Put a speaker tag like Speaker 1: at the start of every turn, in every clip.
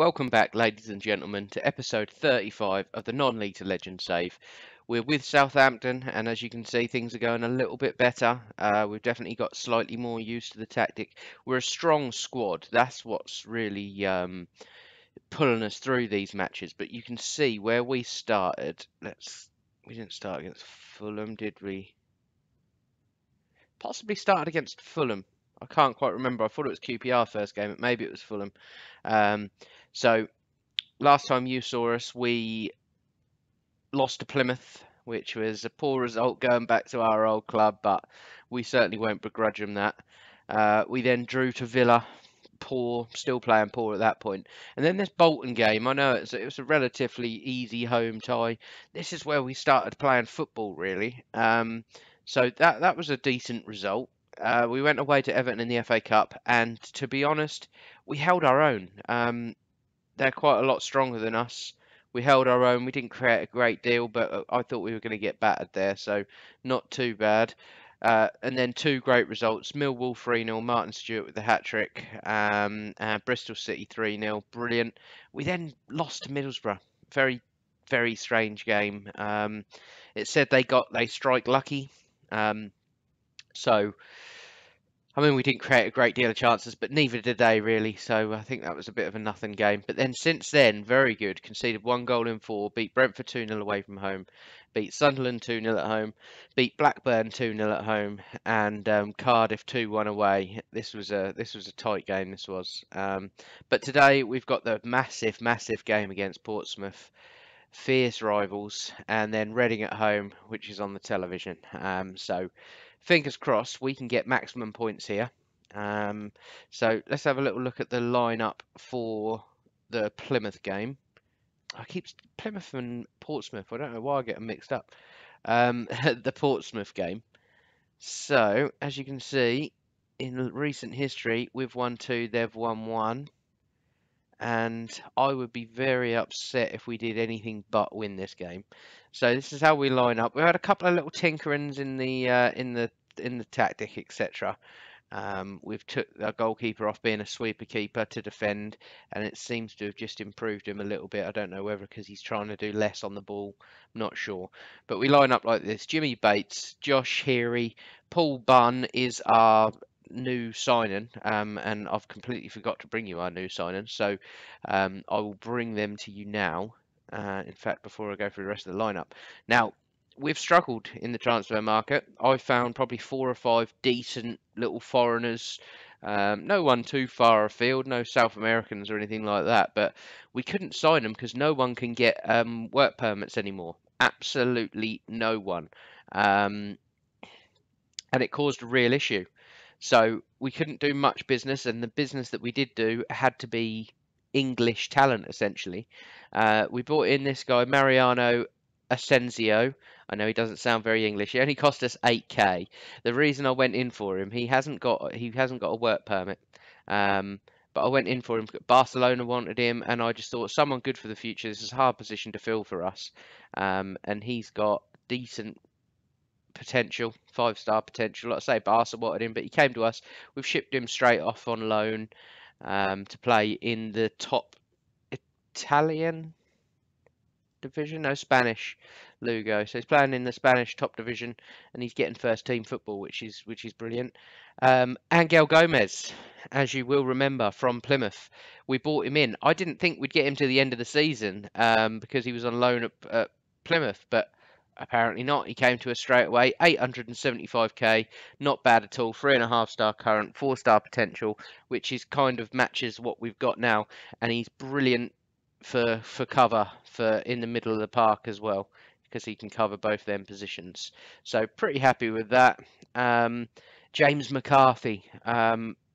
Speaker 1: Welcome back, ladies and gentlemen, to episode 35 of the Non-League to Legend save. We're with Southampton, and as you can see, things are going a little bit better. We've definitely got slightly more used to the tactic. We're a strong squad. That's what's really pulling us through these matches. But you can see where we started. We didn't start against Fulham, did we? Possibly started against Fulham. I can't quite remember. I thought it was QPR first game, but maybe it was Fulham. So last time you saw us, we lost to Plymouth, which was a poor result going back to our old club, but we certainly won't begrudge them that. We then drew to Villa, poor, still playing poor at that point. And then this Bolton game, I know it was a relatively easy home tie. This is where we started playing football, really. So that was a decent result. We went away to Everton in the FA Cup, and to be honest, we held our own. They're quite a lot stronger than us. We held our own. We didn't create a great deal, but I thought we were going to get battered there, so not too bad. And then two great results. Millwall 3-0, Martin Stewart with the hat-trick, and Bristol City 3-0, brilliant. We then lost to Middlesbrough. Very, very strange game. It said they strike lucky. So I mean, we didn't create a great deal of chances, but neither did they really. So I think that was a bit of a nothing game. But then since then, very good. Conceded 1 goal in 4. Beat Brentford 2-0 away from home. Beat Sunderland 2-0 at home. Beat Blackburn 2-0 at home. And Cardiff 2-1 away. This was a tight game. This was. But today we've got the massive game against Portsmouth. Fierce rivals, and then Reading at home, which is on the television. So fingers crossed we can get maximum points here. So let's have a little look at the lineup for the Plymouth game. I keep Plymouth and Portsmouth. I don't know why I get them mixed up. The Portsmouth game. So as you can see, in recent history, we've won 2, they've won 1. And I would be very upset if we did anything but win this game. So this is how we line up. We had a couple of little tinkerings in the tactic, etc. We've took our goalkeeper off being a sweeper keeper to defend, and it seems to have just improved him a little bit. I don't know whether because he's trying to do less on the ball. I'm not sure. But we line up like this: Jimmy Bates, Josh Heary, Paul Bunn is our new signing, and I've completely forgot to bring you our new signing, so I will bring them to you now. In fact, before I go through the rest of the lineup. Now, we've struggled in the transfer market. I've found probably 4 or 5 decent little foreigners. No one too far afield, no South Americans or anything like that, but we couldn't sign them because no one can get work permits anymore. Absolutely no one. And it caused a real issue. So we couldn't do much business, and the business that we did do had to be English talent, essentially. We brought in this guy, Mariano Asensio. I know he doesn't sound very English. He only cost us 8k. The reason I went in for him, he hasn't got a work permit. But I went in for him. Barcelona wanted him, and I just thought someone good for the future. This is a hard position to fill for us, and he's got decent potential, 5-star potential. Like I say, Barca wanted him, but he came to us. We've shipped him straight off on loan to play in the top Italian division, no, Spanish Lugo. So he's playing in the Spanish top division, and he's getting first team football, which is brilliant. Angel Gomez, as you will remember from Plymouth, we bought him in. I didn't think we'd get him to the end of the season because he was on loan at Plymouth, but apparently not. He came to us straight away. 875k, not bad at all. 3.5-star current, 4-star potential, which is kind of matches what we've got now. And he's brilliant for cover for in the middle of the park as well, because he can cover both them positions. So pretty happy with that. James McCarthy,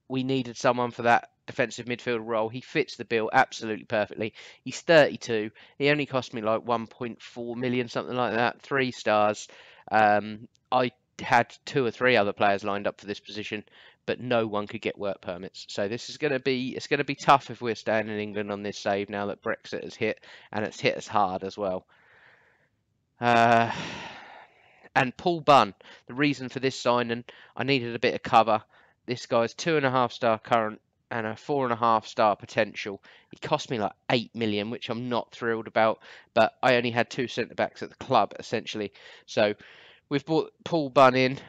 Speaker 1: we needed someone for that defensive midfield role. He fits the bill absolutely perfectly. He's 32. He only cost me like 1.4 million, something like that. 3 stars. I had 2 or 3 other players lined up for this position, but no one could get work permits. So this is going to be tough if we're staying in England on this save now that Brexit has hit, and it's hit us hard as well. And Paul Bunn, the reason for this signing, I needed a bit of cover. This guy's 2.5-star current, and a 4.5-star potential. He cost me like 8 million, which I'm not thrilled about, but I only had two centre backs at the club essentially. So we've brought Paul Bunn in.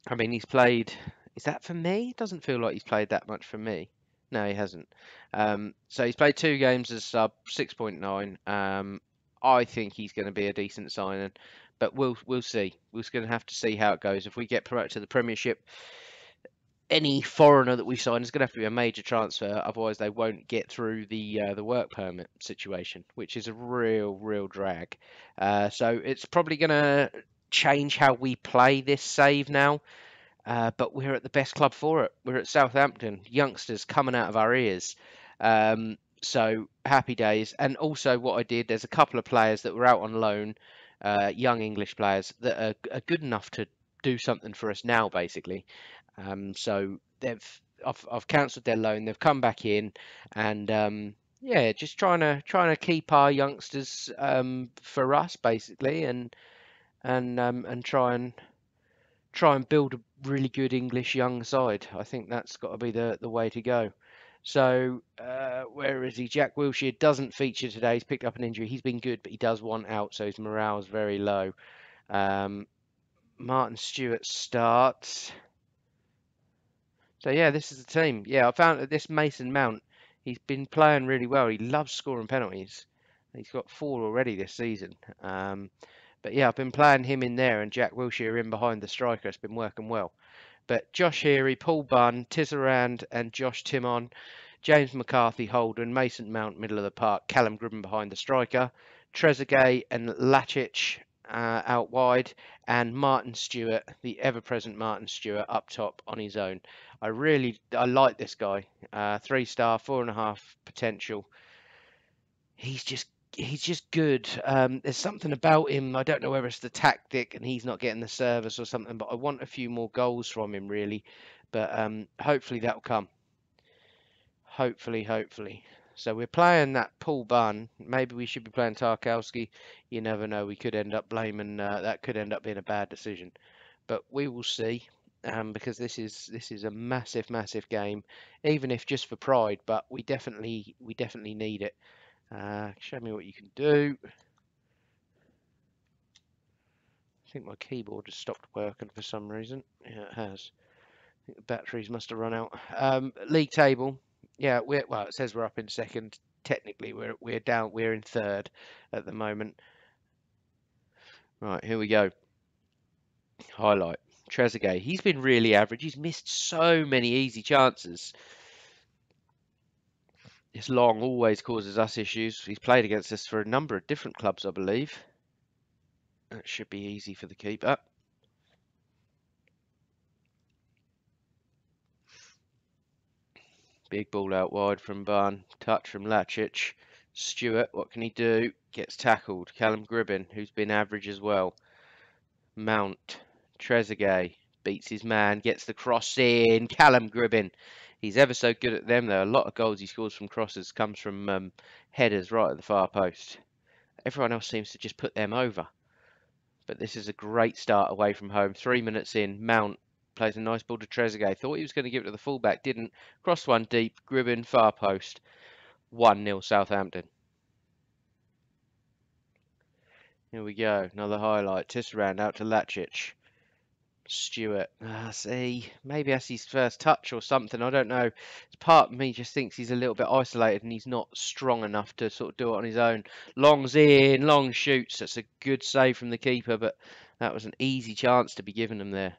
Speaker 1: I mean, he's played. Is that for me? Doesn't feel like he's played that much for me. No, he hasn't. So he's played 2 games as sub, 6.9. I think he's going to be a decent signing, but we'll see. We're going to have to see how it goes. If we get promoted to the Premiership, any foreigner that we sign is going to have to be a major transfer. Otherwise, they won't get through the work permit situation, which is a real drag. So it's probably going to change how we play this save now. But we're at the best club for it. We're at Southampton, youngsters coming out of our ears. So happy days. And also what I did, there's a couple of players that were out on loan, young English players that are good enough to do something for us now, basically. So I've cancelled their loan. They've come back in, and yeah, just trying to keep our youngsters for us, basically, and try and build a really good English young side. I think that's got to be the way to go. So where is he? Jack Wilshere doesn't feature today. He's picked up an injury. He's been good, but he does want out, so his morale's very low. Martin Stewart starts. So yeah, this is the team. Yeah, I found that this Mason Mount, he's been playing really well. He loves scoring penalties. He's got 4 already this season. But yeah, I've been playing him in there and Jack Wilshere in behind the striker. It's been working well. But Josh Heary, Paul Bunn, Tisserand and Josh Timon, James McCarthy, Holden, Mason Mount, middle of the park, Callum Gribben behind the striker, Trezeguet and Lacic out wide, and Martin Stewart, the ever-present Martin Stewart, up top on his own. I like this guy. 3-star, 4.5 potential. He's just good. There's something about him. I don't know whether it's the tactic and he's not getting the service or something, but I want a few more goals from him, really. But hopefully that'll come. Hopefully. So we're playing that Paul Bunn. Maybe we should be playing Tarkowski. You never know. We could end up blaming. That could end up being a bad decision. But we will see. Because this is a massive game, even if just for pride. But we definitely need it. Show me what you can do. I think my keyboard has stopped working for some reason. Yeah, it has. I think the batteries must have run out. League table. Yeah, well, it says we're up in second. Technically, we're down. We're in third at the moment. Right, here we go. Highlight. Trezeguet. He's been really average. He's missed so many easy chances. This long always causes us issues. He's played against us for a number of different clubs, I believe. That should be easy for the keeper. Big ball out wide from Bunn. Touch from Lacic. Stewart, what can he do? Gets tackled. Callum Gribben, who's been average as well. Mount. Trezeguet beats his man. Gets the cross in. Callum Gribben. He's ever so good at them, though. A lot of goals he scores from crosses comes from headers right at the far post. Everyone else seems to just put them over. But this is a great start away from home. 3 minutes in. Mount plays a nice ball to Trezeguet. Thought he was going to give it to the fullback. Didn't. Cross one deep. Gribben, far post. 1-0 Southampton. Here we go. Another highlight. Tisserand out to Lacic. Stewart. See, maybe that's his first touch or something. I don't know. Part of me just thinks he's a little bit isolated and he's not strong enough to sort of do it on his own. Long's in, Long shoots. That's a good save from the keeper, but that was an easy chance to be given him there.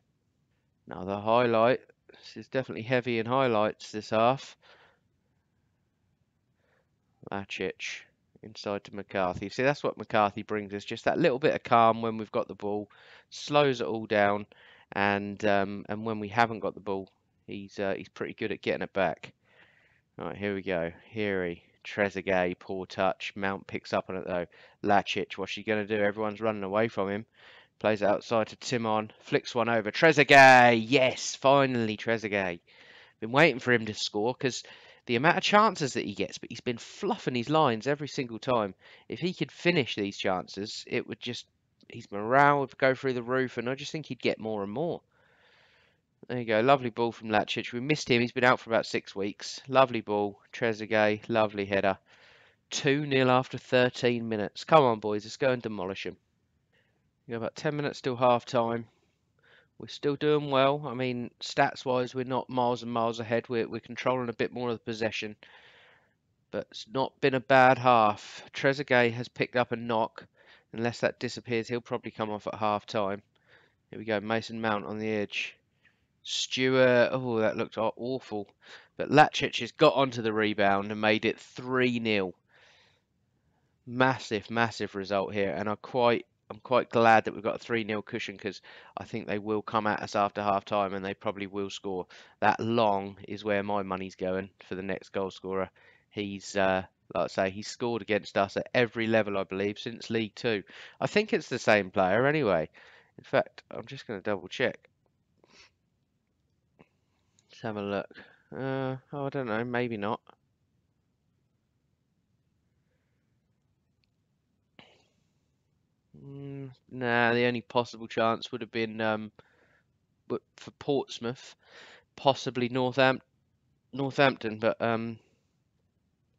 Speaker 1: Another highlight. This is definitely heavy in highlights this half. Lacic inside to McCarthy. See, that's what McCarthy brings us. Just that little bit of calm when we've got the ball. Slows it all down. And when we haven't got the ball, he's pretty good at getting it back. All right, here we go. Heary, Trezeguet, poor touch. Mount picks up on it though. Lacic, what's he going to do? Everyone's running away from him. Plays it outside to Timon. Flicks one over. Trezeguet! Yes, finally Trezeguet. Been waiting for him to score because the amount of chances that he gets, but he's been fluffing his lines every single time. If he could finish these chances, it would just, his morale would go through the roof, and I just think he'd get more and more. There you go. Lovely ball from Lacic. We missed him. He's been out for about 6 weeks. Lovely ball. Trezeguet. Lovely header. 2-0 after 13 minutes. Come on, boys. Let's go and demolish them. You got about 10 minutes till half time. We're still doing well. I mean, stats-wise, we're not miles and miles ahead. We're controlling a bit more of the possession. But it's not been a bad half. Trezeguet has picked up a knock. Unless that disappears, he'll probably come off at half time. Here we go. Mason Mount on the edge. Stewart. Oh, that looked awful. But Lacic has got onto the rebound and made it 3-0. Massive, massive result here, and I'm quite glad that we've got a 3-0 cushion, because I think they will come at us after half time and they probably will score. That Long is where my money's going for the next goal scorer. He's like I say, he's scored against us at every level, I believe, since League Two. I think it's the same player anyway. In fact, I'm just going to double check. Let's have a look. Oh, I don't know, maybe not. Nah, the only possible chance would have been for Portsmouth, possibly Northampton, but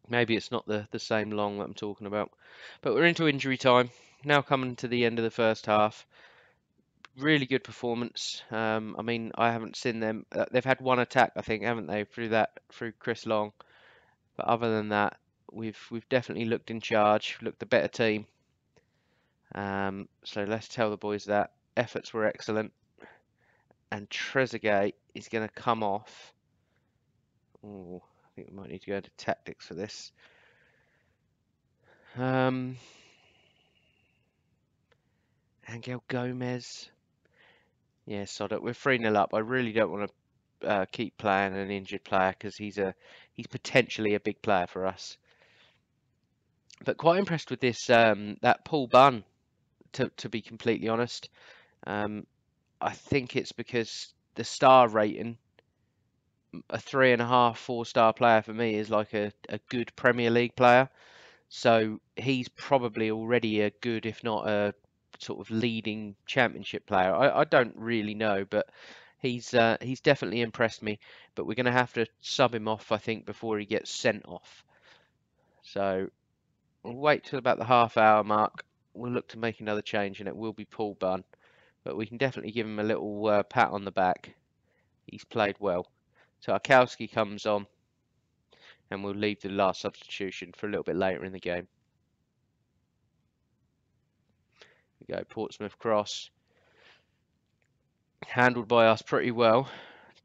Speaker 1: maybe it's not the same Long that I'm talking about. But we're into injury time now, coming to the end of the first half. Really good performance. I mean, I haven't seen them. They've had one attack, I think, haven't they, through Chris Long. But other than that, we've definitely looked in charge, looked the better team. So let's tell the boys that efforts were excellent. And Trezeguet is going to come off. Oh, I think we might need to go into tactics for this. Angel Gomez. Yeah, sod it. We're 3-0 up. I really don't want to keep playing an injured player, because he's potentially a big player for us. But quite impressed with this that Paul Bunn, to be completely honest. I think it's because the star rating, a 3.5, 4-star player for me is like a good Premier League player. So he's probably already a good, if not a sort of leading Championship player. I don't really know, but he's definitely impressed me. But we're going to have to sub him off, I think, before he gets sent off. So we'll wait till about the half-hour mark. We'll look to make another change, and it will be Paul Bunn. But we can definitely give him a little pat on the back. He's played well. So Arkowski comes on, and we'll leave the last substitution for a little bit later in the game. We go Portsmouth cross. Handled by us pretty well.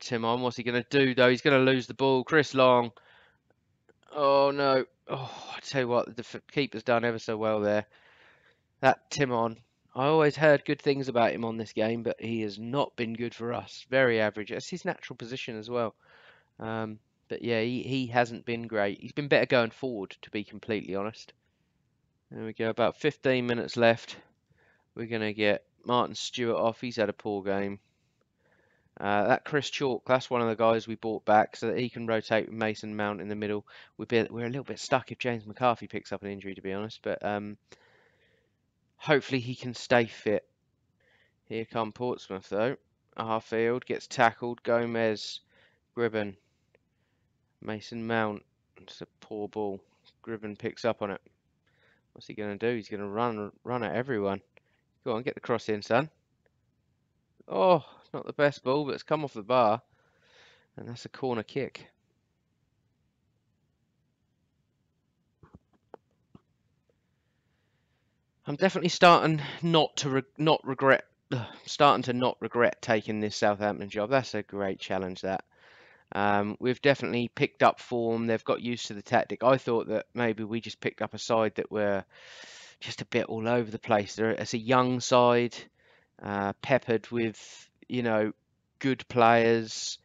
Speaker 1: Timon, what's he going to do though? He's going to lose the ball. Chris Long. Oh no. Oh, I tell you what, the keeper's done ever so well there. That Timon. I always heard good things about him on this game, but he has not been good for us. Very average. That's his natural position as well. But yeah, he hasn't been great. He's been better going forward, to be completely honest. There we go. About 15 minutes left. We're going to get Martin Stewart off. He's had a poor game. That Chris Chalk, that's one of the guys we bought back so that he can rotate with Mason Mount in the middle. We're a little bit stuck if James McCarthy picks up an injury, to be honest, but hopefully he can stay fit. Here come Portsmouth, though. Harfield gets tackled. Gomez, Gribben, Mason Mount. It's a poor ball. Gribben picks up on it. What's he going to do? He's going to run at everyone. Go on, get the cross in, son. Oh, not the best ball, but it's come off the bar. And that's a corner kick. I'm definitely starting not regret taking this Southampton job. That's a great challenge, that. We've definitely picked up form. They've got used to the tactic. I thought that maybe we just picked up a side that were just a bit all over the place. It's a young side, peppered with, good players,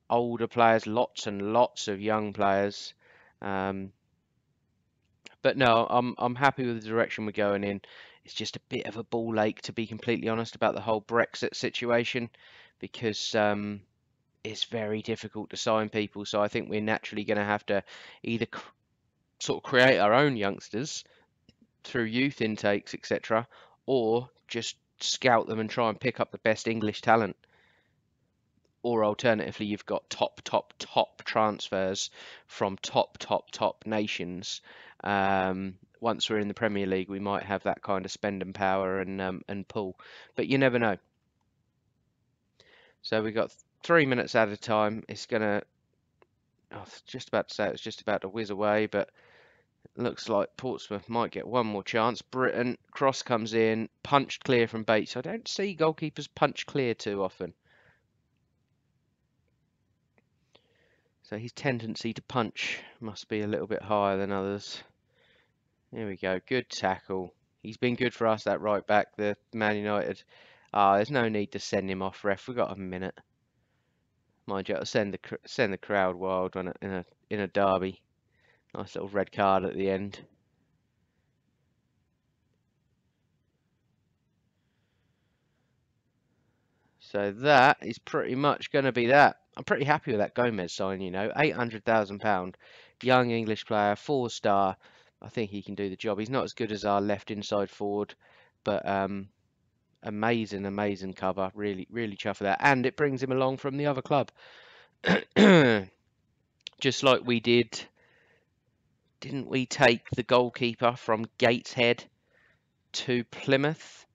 Speaker 1: older players, lots and lots of young players. But no, I'm happy with the direction we're going in. It's just a bit of a ball ache, to be completely honest, about the whole Brexit situation, because it's very difficult to sign people. So I think we're naturally going to have to either sort of create our own youngsters through youth intakes, etc., or just scout them and try and pick up the best English talent. or alternatively, you've got top transfers from top nations. Once we're in the Premier League, we might have that kind of spending power and pull, but you never know. So we got 3 minutes at a time. It's gonna. I was just about to say it was just about to whiz away, but looks like Portsmouth might get one more chance. Britain, cross comes in, punched clear from Bates. I don't see goalkeepers punch clear too often. So his tendency to punch must be a little bit higher than others. Here we go. Good tackle. He's been good for us, that right back, the Man United. There's no need to send him off, ref. We've got a minute. Mind you, it'll send the crowd wild on in a derby. Nice little red card at the end. So that is pretty much going to be that. I'm pretty happy with that Gomez sign, you know. £800,000. Young English player, 4-star. I think he can do the job. He's not as good as our left inside forward, but amazing cover. Really chuffed with that. And it brings him along from the other club. Just like we did. Didn't we take the goalkeeper from Gateshead to Plymouth?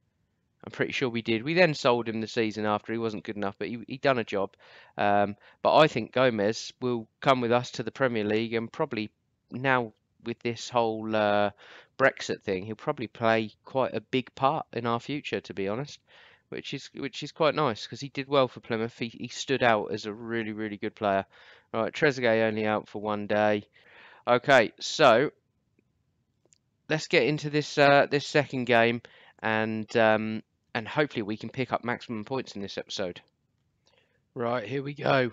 Speaker 1: I'm pretty sure we did. We then sold him the season after. He wasn't good enough, but he done a job. But I think Gomez will come with us to the Premier League, and probably now with this whole Brexit thing, he'll probably play quite a big part in our future, to be honest, which is quite nice because he did well for Plymouth. He stood out as a really good player. Right, Trezeguet only out for 1 day. Okay, so let's get into this second game, and hopefully we can pick up maximum points in this episode. Right, here we go.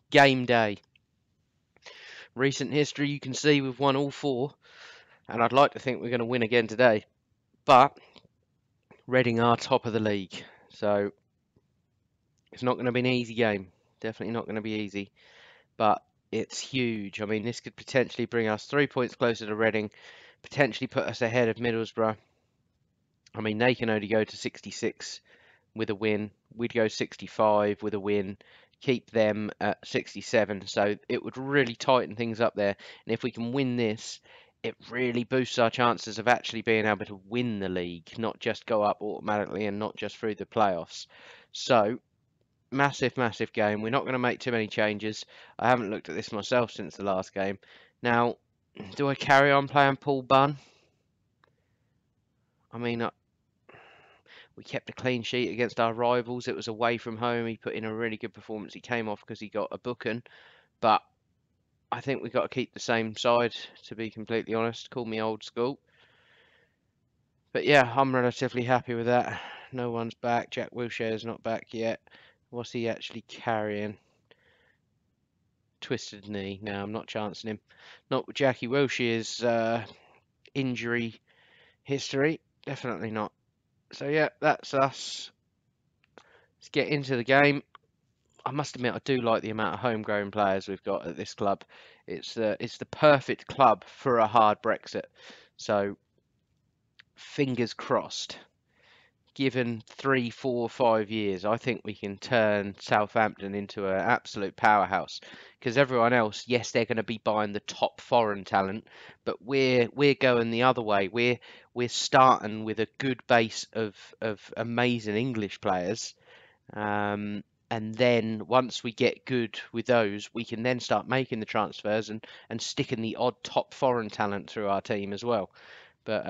Speaker 1: Game day. Recent history, you can see we've won all 4, and I'd like to think we're going to win again today. But Reading are top of the league, so it's not going to be an easy game. Definitely not going to be easy, but it's huge. I mean, this could potentially bring us 3 points closer to Reading, potentially put us ahead of Middlesbrough. I mean, they can only go to 66 with a win. We'd go 65 with a win, keep them at 67. So it would really tighten things up there. And if we can win this, it really boosts our chances of actually being able to win the league, not just go up automatically and not just through the playoffs. So massive game. We're not going to make too many changes. I haven't looked at this myself since the last game. Now, do I carry on playing Paul Bunn? I mean, we kept a clean sheet against our rivals. It was away from home. He put in a really good performance. He came off because he got a booking. But I think we've got to keep the same side, to be completely honest. Call me old school. But yeah, I'm relatively happy with that. No one's back. Jack Wilshere's not back yet. What's he actually carrying? Twisted knee. No, I'm not chancing him. Not with Jackie Wilshere's injury history. Definitely not. So yeah, that's us. Let's get into the game. I must admit, I do like the amount of homegrown players we've got at this club. It's the perfect club for a hard Brexit. So fingers crossed. Given 3, 4, 5 years, I think we can turn Southampton into an absolute powerhouse. Because everyone else, yes, they're going to be buying the top foreign talent, but we're going the other way. We're starting with a good base of amazing English players. And then once we get good with those, we can then start making the transfers and sticking the odd top foreign talent through our team as well. But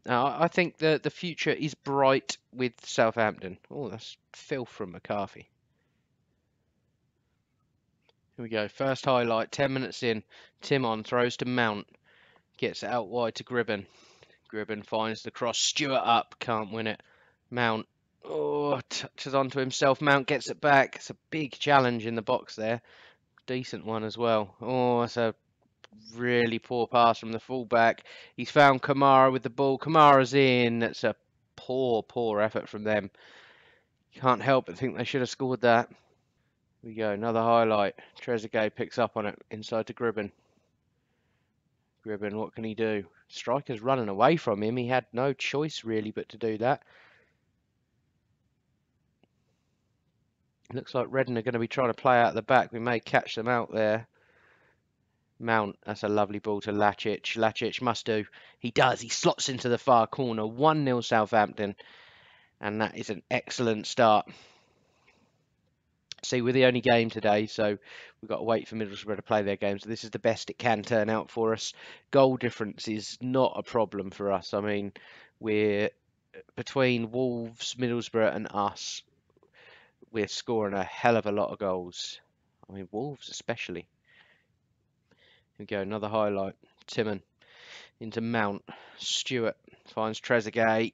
Speaker 1: I think the future is bright with Southampton. Oh, that's filth from McCarthy. Here we go. First highlight, 10 minutes in. Timon throws to Mount. Gets it out wide to Gribben. Gribben finds the cross. Stewart up. Can't win it. Mount. Oh, touches onto himself. Mount gets it back. It's a big challenge in the box there. Decent one as well. Oh, it's a really poor pass from the fullback. He's found Kamara with the ball. Kamara's in. That's a poor effort from them. Can't help but think they should have scored that. Here we go, another highlight. Trezeguet picks up on it inside to Gribben. Gribben, what can he do? Striker's running away from him. He had no choice really but to do that. Looks like Reading are going to be trying to play out the back. We may catch them out there. Mount, that's a lovely ball to Lacic. Lacic must do. He does. He slots into the far corner. 1-0 Southampton. And that is an excellent start. See, we're the only game today, so we've got to wait for Middlesbrough to play their games. So this is the best it can turn out for us. Goal difference is not a problem for us. I mean, we're between Wolves, Middlesbrough and us, we're scoring a hell of a lot of goals. I mean, Wolves especially. Here we go, another highlight. Timon into Mount. Stewart finds Trezeguet,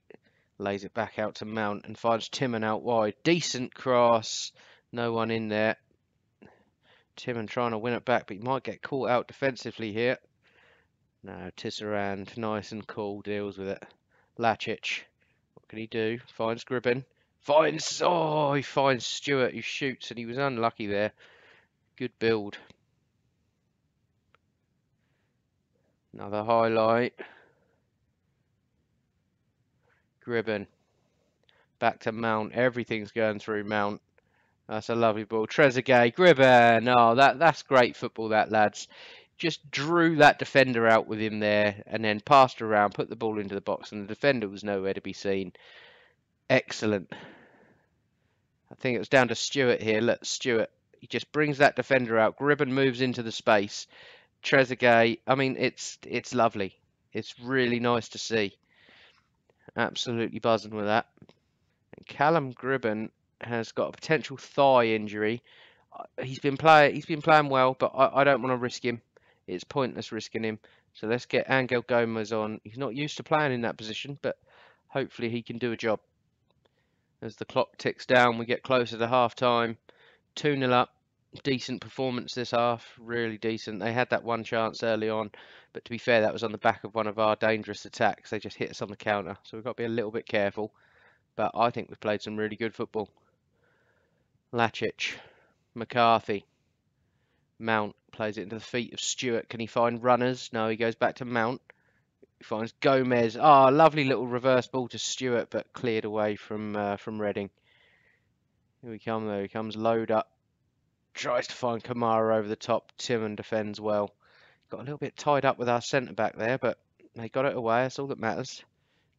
Speaker 1: lays it back out to Mount and finds Timon out wide. Decent cross. No one in there. Timon trying to win it back, but he might get caught out defensively here. No, Tisserand, nice and cool, deals with it. Lacic, what can he do? Finds Gribben. He finds Stewart, who shoots, and he was unlucky there. Good build. Another highlight. Gribben. Back to Mount. Everything's going through Mount. That's a lovely ball. Trezeguet, Gribben. Oh, that's great football, that, lads. Just drew that defender out with him there and then passed around, put the ball into the box, and the defender was nowhere to be seen. Excellent. I think it was down to Stewart here. Look, Stewart. He just brings that defender out. Gribben moves into the space. Trezeguet. I mean, it's lovely. It's really nice to see. Absolutely buzzing with that. And Callum Gribben has got a potential thigh injury. He's been playing well, but I don't want to risk him. It's pointless risking him. So let's get Angel Gomez on. He's not used to playing in that position, but hopefully he can do a job. As the clock ticks down, we get closer to half time. 2-0 up. Decent performance this half. Really decent. They had that one chance early on, but to be fair, that was on the back of one of our dangerous attacks. They just hit us on the counter. So we've got to be a little bit careful. But I think we've played some really good football. Lacic. McCarthy. Mount plays it into the feet of Stewart. Can he find runners? No, he goes back to Mount. He finds Gomez. Ah, lovely little reverse ball to Stewart, but cleared away from Reading. Here we come, though. He comes load up. Tries to find Kamara over the top. Timon defends well. Got a little bit tied up with our centre-back there, but they got it away. That's all that matters.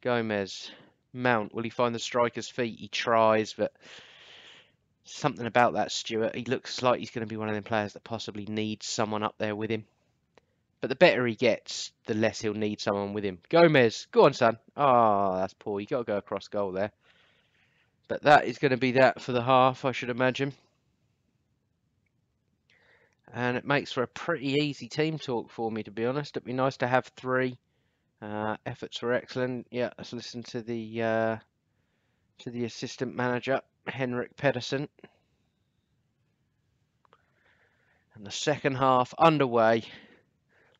Speaker 1: Gomez. Mount. Will he find the striker's feet? He tries, but something about that Stewart. He looks like he's going to be one of them players that possibly needs someone up there with him. But the better he gets, the less he'll need someone with him. Gomez, go on, son. Oh, that's poor. You got to go across goal there. But that is going to be that for the half, I should imagine. And it makes for a pretty easy team talk for me, to be honest. It'd be nice to have 3. Efforts were excellent. Yeah, let's listen to the assistant manager, Henrik Pedersen. And the second half underway.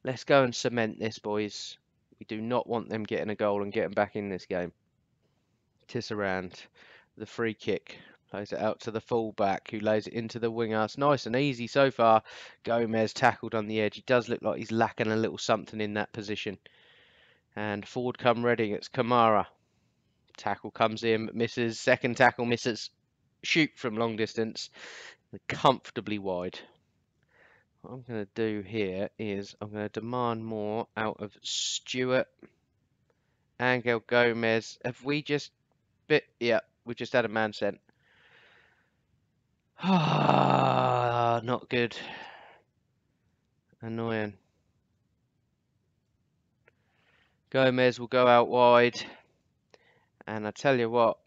Speaker 1: Let's go and cement this, boys. We do not want them getting a goal and getting back in this game. Tisserand, the free kick. Plays it out to the fullback, who lays it into the winger. It's nice and easy so far. Gomez tackled on the edge. He does look like he's lacking a little something in that position. And forward come Reading. It's Kamara. Tackle comes in, misses. Second tackle misses. Shoot from long distance. Comfortably wide. What I'm going to do here is I'm going to demand more out of Stewart. Angel Gomez. Have we just yeah, we just had a man sent. Ah, not good. Annoying. Gomez will go out wide. And I tell you what,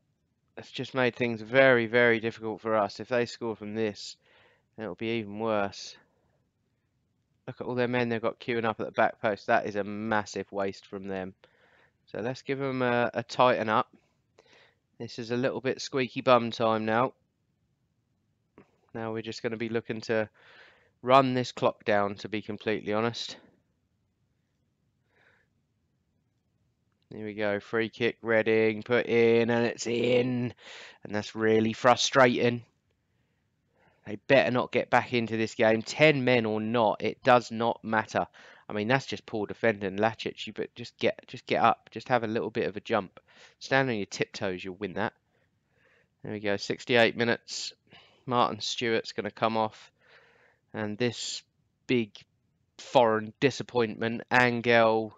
Speaker 1: it's just made things very, very difficult for us. If they score from this, it'll be even worse. Look at all their men they've got queuing up at the back post. That is a massive waste from them. So let's give them a tighten up. This is a little bit squeaky bum time now. Now we're just going to be looking to run this clock down, to be completely honest. Here we go, free kick, Reading, put in, and it's in. And that's really frustrating. They better not get back into this game. 10 men or not, it does not matter. I mean, that's just poor defending, Lacic. But just get up. Just have a little bit of a jump. Stand on your tiptoes, you'll win that. There we go, 68 minutes. Martin Stewart's going to come off, and this big foreign disappointment, Angel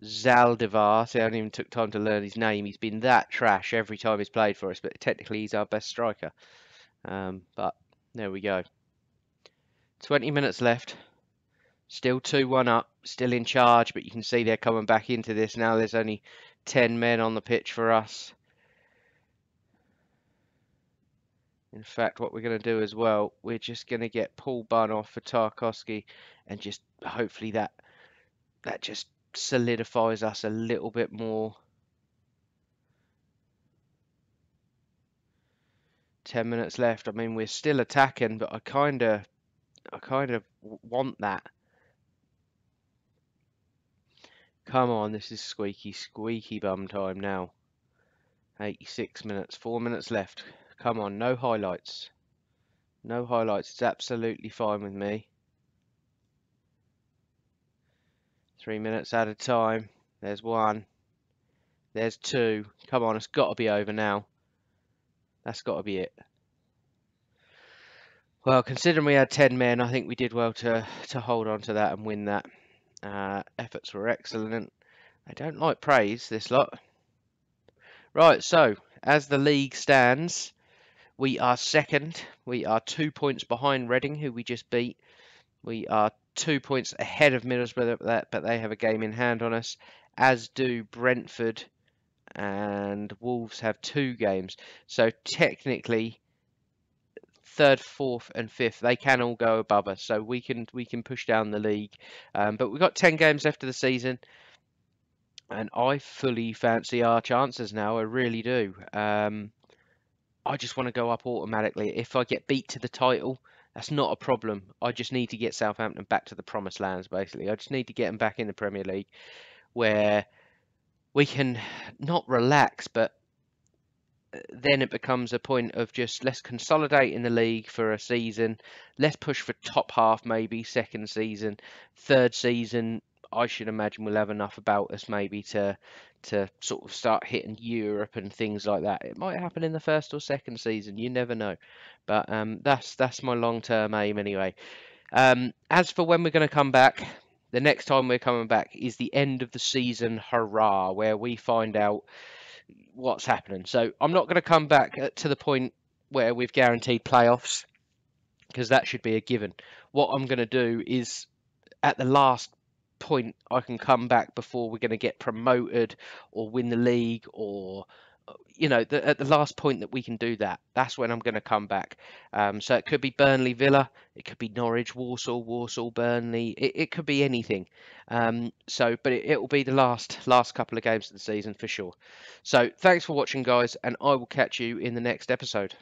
Speaker 1: Zaldivar. See, I haven't even took time to learn his name. He's been that trash every time he's played for us, but technically he's our best striker. But there we go. 20 minutes left. Still 2-1 up. Still in charge, but you can see they're coming back into this now. There's only 10 men on the pitch for us. In fact, what we're going to do as well, we're just going to get Paul Bunn off for Tarkowski, and just hopefully that just solidifies us a little bit more. 10 minutes left. I mean, we're still attacking, but I kind of want that. Come on, this is squeaky bum time now. 86 minutes, 4 minutes left. Come on, no highlights. No highlights. It's absolutely fine with me. 3 minutes at a time. There's one. There's two. Come on, it's got to be over now. That's got to be it. Well, considering we had 10 men, I think we did well to hold on to that and win that. Efforts were excellent. I don't like praise, this lot. Right, so, as the league stands, we are second. We are 2 points behind Reading, who we just beat. We are 2 points ahead of Middlesbrough, but they have a game in hand on us, as do Brentford, and Wolves have 2 games. So technically, third, fourth, and fifth, they can all go above us. So we can push down the league. But we've got 10 games left of the season, and I fully fancy our chances now. I really do. I just want to go up automatically. If I get beat to the title, that's not a problem. I just need to get Southampton back to the promised lands, basically. I just need to get them back in the Premier League, where we can not relax, but then it becomes a point of just let's consolidate in the league for a season. Let's push for top half, maybe second season, third season. I should imagine we'll have enough about us maybe to sort of start hitting Europe and things like that. It might happen in the first or second season. You never know. But that's my long-term aim anyway. As for when we're going to come back, the next time we're coming back is the end of the season hurrah, where we find out what's happening. So I'm not going to come back to the point where we've guaranteed playoffs, because that should be a given. What I'm going to do is, at the last point I can come back before we're going to get promoted or win the league, or at the last point that we can do that, that's when I'm going to come back. So it could be Burnley Villa, it could be Norwich Walsall Burnley, it could be anything. But it will be the last couple of games of the season for sure. So thanks for watching, guys, and I will catch you in the next episode.